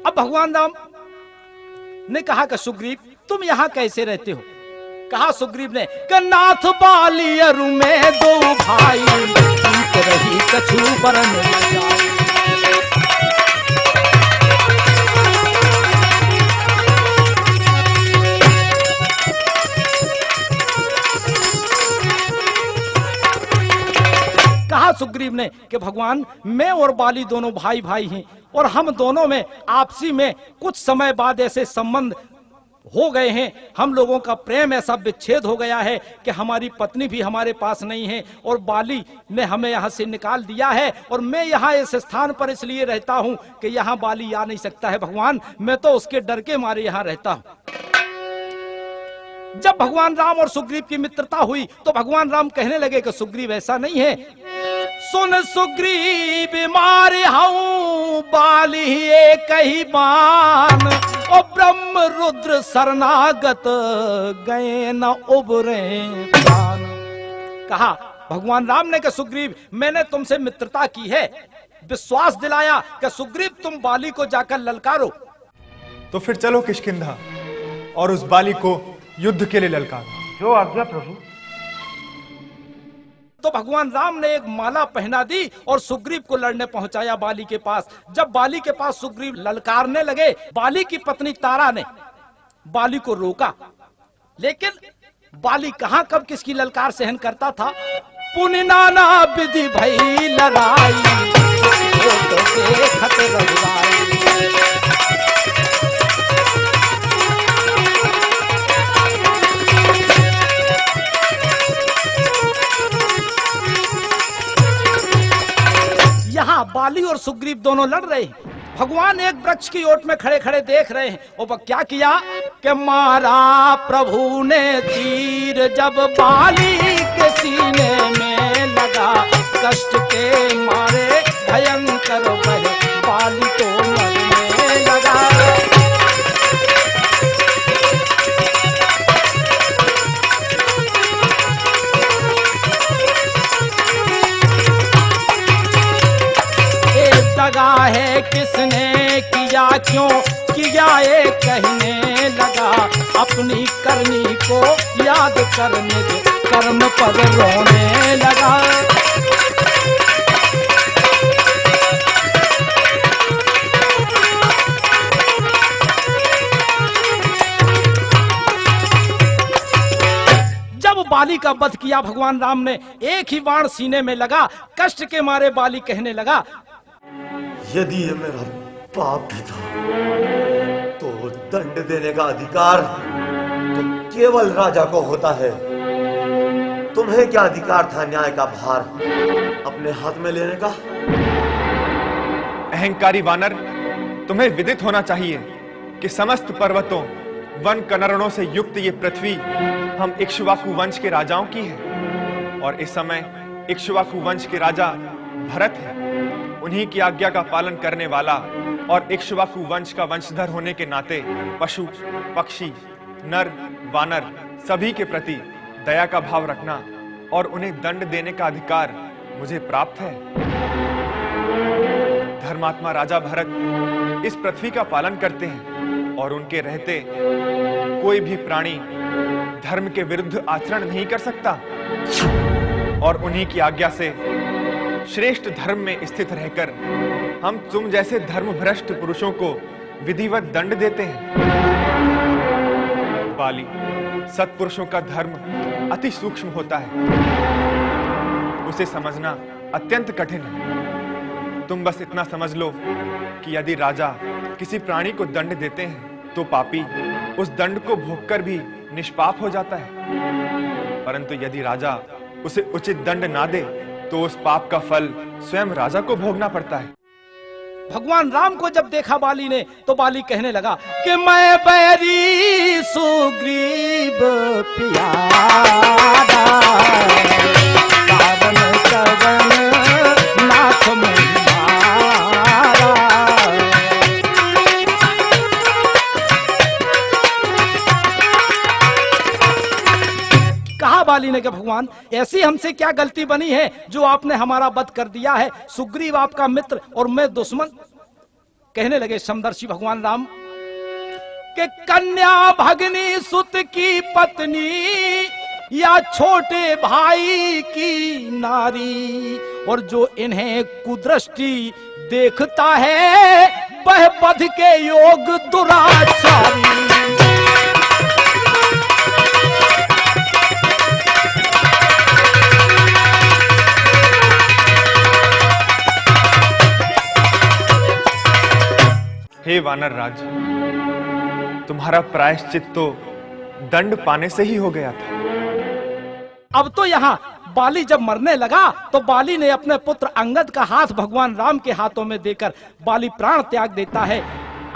अब भगवान राम ने कहा कि सुग्रीव तुम यहां कैसे रहते हो? कहा सुग्रीव ने कि नाथ बाली अरु में दो भाई, जीत रही कछु बरन जाए। कहा सुग्रीव ने कि भगवान मैं और बाली दोनों भाई भाई हैं और हम दोनों में आपसी में कुछ समय बाद ऐसे संबंध हो गए हैं, हम लोगों का प्रेम ऐसा विच्छेद हो गया है कि हमारी पत्नी भी हमारे पास नहीं है और बाली ने हमें यहाँ से निकाल दिया है और मैं यहाँ इस स्थान पर इसलिए रहता हूँ कि यहाँ बाली आ नहीं सकता है भगवान, मैं तो उसके डर के मारे यहाँ रहता हूँ। जब भगवान राम और सुग्रीव की मित्रता हुई तो भगवान राम कहने लगे कि सुग्रीव ऐसा नहीं है, सुन सुग्रीव मारे हूं बाली एक ही बान, और ब्रह्म रुद्र शरणागत गए न उबरे प्राण। कहा भगवान राम ने कि सुग्रीव मैंने तुमसे मित्रता की है, विश्वास दिलाया कि सुग्रीव तुम बाली को जाकर ललकारो। तो फिर चलो किष्किंधा और उस बाली को युद्ध के लिए ललकारो। जो आज्ञा प्रभु। तो भगवान राम ने एक माला पहना दी और सुग्रीव को लड़ने पहुंचाया बाली के पास। जब बाली के पास सुग्रीव ललकारने लगे, बाली की पत्नी तारा ने बाली को रोका, लेकिन बाली कहां कब किसकी ललकार सहन करता था। पुनि नाना विधि भई लड़ाई, तो देखत रघुराई। यहाँ बाली और सुग्रीव दोनों लड़ रहे हैं। भगवान एक वृक्ष की ओट में खड़े खड़े देख रहे हैं। और वह क्या किया कि मारा प्रभु ने तीर जब बाली के सीने में लगा, कष्ट के मारे भयंकर वह बाली को मरने लगा। दगा है किसने किया, क्यों किया ये कहने लगा, अपनी करनी को याद करने के कर्म पर रोने लगा। जब बाली का वध किया भगवान राम ने, एक ही बाण सीने में लगा, कष्ट के मारे बाली कहने लगा, यदि ये मेरा पाप भी था तो दंड देने का अधिकार तो केवल राजा को होता है। तुम्हें क्या अधिकार था न्याय का भार अपने हाथ में लेने का? अहंकारी वानर, तुम्हें विदित होना चाहिए कि समस्त पर्वतों वन कनरणों से युक्त ये पृथ्वी हम इक्ष्वाकु वंश के राजाओं की है और इस समय इक्ष्वाकु वंश के राजा भरत है। उन्हीं की आज्ञा का पालन करने वाला और इक्ष्वाकु वंश का वंशधर होने के नाते पशु पक्षी नर वानर सभी के प्रति दया का भाव रखना और उन्हें दंड देने का अधिकार मुझे प्राप्त है। धर्मात्मा राजा भरत इस पृथ्वी का पालन करते हैं और उनके रहते कोई भी प्राणी धर्म के विरुद्ध आचरण नहीं कर सकता और उन्हीं की आज्ञा से श्रेष्ठ धर्म में स्थित रहकर हम तुम जैसे धर्म भ्रष्ट पुरुषों को विधिवत दंड देते हैं। बाली, सत्पुरुषों का धर्म अति सूक्ष्म होता है, उसे समझना अत्यंत कठिन है। तुम बस इतना समझ लो कि यदि राजा किसी प्राणी को दंड देते हैं तो पापी उस दंड को भोगकर भी निष्पाप हो जाता है, परंतु यदि राजा उसे उचित दंड ना दे तो उस पाप का फल स्वयं राजा को भोगना पड़ता है। भगवान राम को जब देखा बाली ने तो बाली कहने लगा कि मैं बैरी सुग्रीव प्यारा, पावन कवन नाथ मुरारा। कहा बाली ने कि भगवान ऐसी हमसे क्या गलती बनी है जो आपने हमारा वध कर दिया है। सुग्रीव आपका मित्र और मैं दुश्मन। कहने लगे समदर्शी भगवान राम कि कन्या भगनी सुत की पत्नी या छोटे भाई की नारी, और जो इन्हें कुदृष्टि देखता है वह बध के योग दुराचारी। हे वानर राज, तुम्हारा प्रायश्चित तो दंड पाने से ही हो गया था। अब तो यहाँ बाली जब मरने लगा तो बाली ने अपने पुत्र अंगद का हाथ भगवान राम के हाथों में देकर बाली प्राण त्याग देता है।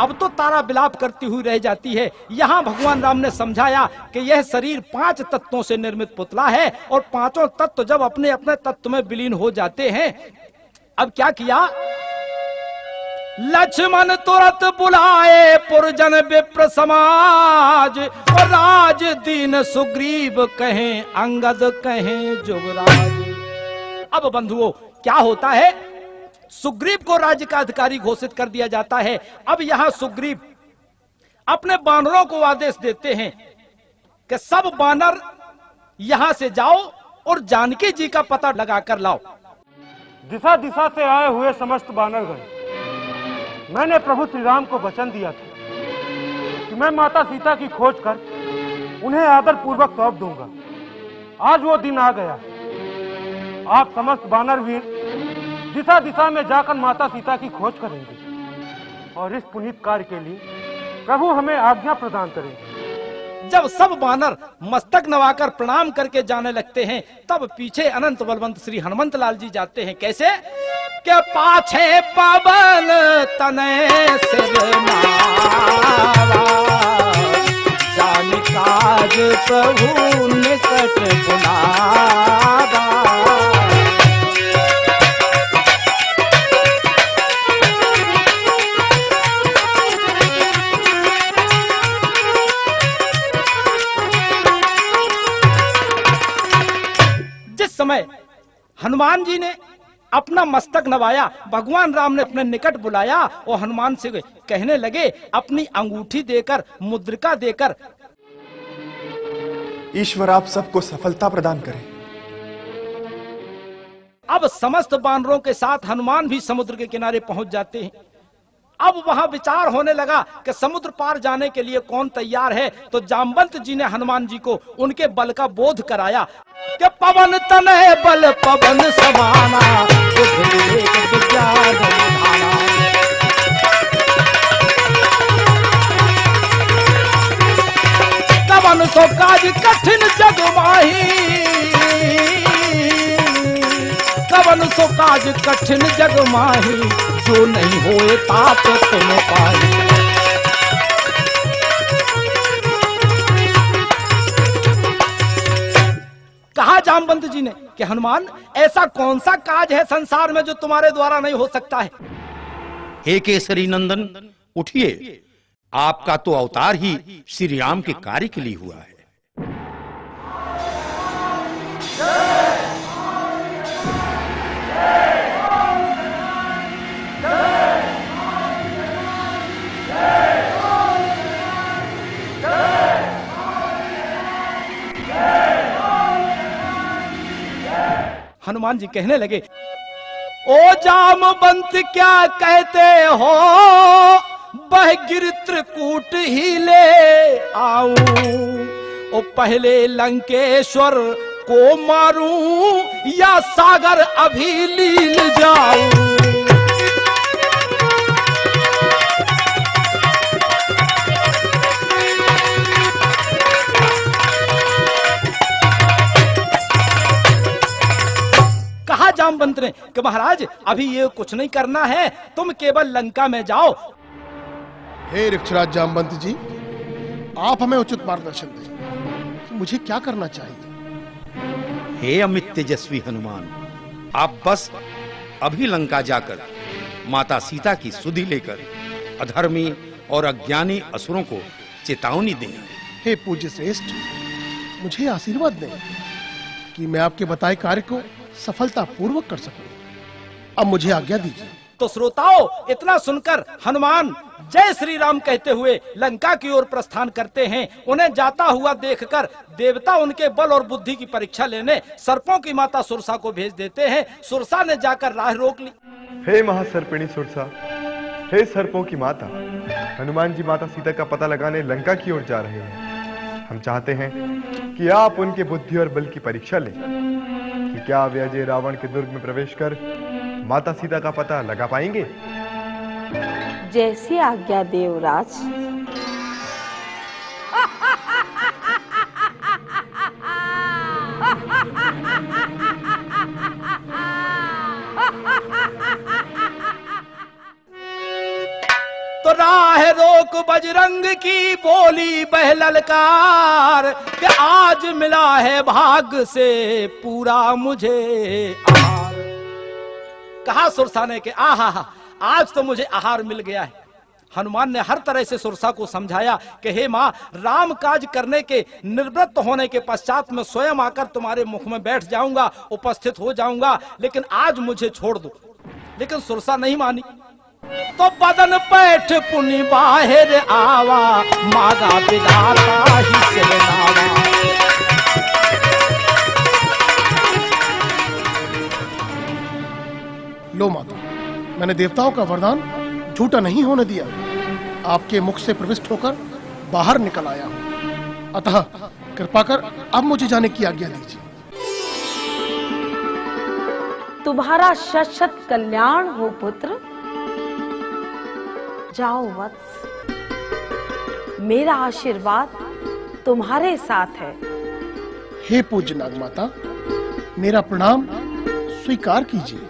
अब तो तारा विलाप करती हुई रह जाती है। यहाँ भगवान राम ने समझाया कि यह शरीर 5 तत्वों से निर्मित पुतला है और 5 तत्व जब अपने अपने तत्व में विलीन हो जाते हैं। अब क्या किया, लक्ष्मण तुरंत बुलाए पुरजन विप्र समाज, और राज दीन सुग्रीव कहें अंगद कहें जुगराज। अब बंधुओं क्या होता है, सुग्रीव को राज्य का अधिकारी घोषित कर दिया जाता है। अब यहां सुग्रीव अपने बानरों को आदेश देते हैं कि सब बानर यहां से जाओ और जानकी जी का पता लगाकर लाओ। दिशा दिशा से आए हुए समस्त बानरगण, मैंने प्रभु श्री राम को वचन दिया था कि मैं माता सीता की खोज कर उन्हें आदर पूर्वक सौंप दूंगा। आज वो दिन आ गया। आप समस्त बानरवीर दिशा दिशा में जाकर माता सीता की खोज करेंगे और इस पुनीत कार्य के लिए प्रभु हमें आज्ञा प्रदान करेंगे। जब सब बानर मस्तक नवाकर प्रणाम करके जाने लगते हैं, तब पीछे अनंत बलवंत श्री हनुमंत लाल जी जाते हैं। कैसे के पाछे पवन तनय सिर नावा, जान काज प्रभु निकट बुलावा। जिस समय हनुमान जी ने अपना मस्तक नवाया, भगवान राम ने अपने निकट बुलाया और हनुमान से कहने लगे, अपनी अंगूठी देकर मुद्रिका देकर, ईश्वर आप सबको सफलता प्रदान करें। अब समस्त बानरों के साथ हनुमान भी समुद्र के किनारे पहुंच जाते हैं। अब वहां विचार होने लगा कि समुद्र पार जाने के लिए कौन तैयार है। तो जामवंत जी ने हनुमान जी को उनके बल का बोध कराया कि पवन तनय बल पवन समाना, विज्ञान निधाना। कवन सो काज कठिन जग माही, कवन सो काज कठिन जग माही, जो नहीं होए ताप तुम पाई। कहा जामवंत जी ने कि हनुमान, ऐसा कौन सा काज है संसार में जो तुम्हारे द्वारा नहीं हो सकता है। हे केसरी नंदन, उठिए, आपका तो अवतार ही श्री राम के कार्य के लिए हुआ है। हनुमान जी कहने लगे, ओ जामवंत क्या कहते हो, बह गिर त्रिकूट ही ले आऊं। ओ पहले लंकेश्वर को मारूं या सागर अभी लील जाऊं। जामवंत ने कि महाराज अभी ये कुछ नहीं करना है, तुम केवल लंका में जाओ। हे ऋक्षराज जामवंत जी, आप हमें उचित मार्गदर्शन दें कि मुझे क्या करना चाहिए। हे अमित तेजस्वी हनुमान, आप बस अभी लंका जाकर माता सीता की सुधि लेकर अधर्मी और अज्ञानी असुरों को चेतावनी दें। हे पूज्य श्रेष्ठ, मुझे आशीर्वाद दें कि मैं आपके बताए कार्य को सफलता पूर्वक कर सकूं। अब मुझे आज्ञा दीजिए। तो श्रोताओं, इतना सुनकर हनुमान जय श्री राम कहते हुए लंका की ओर प्रस्थान करते हैं। उन्हें जाता हुआ देखकर देवता उनके बल और बुद्धि की परीक्षा लेने सर्पों की माता सुरसा को भेज देते हैं। सुरसा ने जाकर राह रोक ली। हे महासर्पिणी सुरसा, हे सर्पों की माता, हनुमान जी माता सीता का पता लगाने लंका की ओर जा रहे हैं। हम चाहते हैं कि आप उनके बुद्धि और बल की परीक्षा लें कि क्या वे अजय रावण के दुर्ग में प्रवेश कर माता सीता का पता लगा पाएंगे। जैसी आज्ञा देवराज। तो राह रोक बजरंग की बोली बहललकार कि आज मिला है भाग्य से पूरा मुझे आहार। कहा सुरसा ने कि आहा, आज तो मुझे आहार मिल गया है। हनुमान ने हर तरह से सुरसा को समझाया कि हे माँ, राम काज करने के निवृत्त होने के पश्चात मैं स्वयं आकर तुम्हारे मुख में बैठ जाऊंगा, उपस्थित हो जाऊंगा, लेकिन आज मुझे छोड़ दो। लेकिन सुरसा नहीं मानी। तो बदन पैठ पुनि बाहर आवा, मागा विधाता ही सिरनावा। लो माता, मैंने देवताओं का वरदान झूठा नहीं होने दिया। आपके मुख से प्रविष्ट होकर बाहर निकल आया हूं। अतः कृपा कर अब मुझे जाने की आज्ञा दीजिए। तुम्हारा शत शत कल्याण हो पुत्र। जाओ वत्स, मेरा आशीर्वाद तुम्हारे साथ है। हे पूज्य नागमाता, मेरा प्रणाम स्वीकार कीजिए।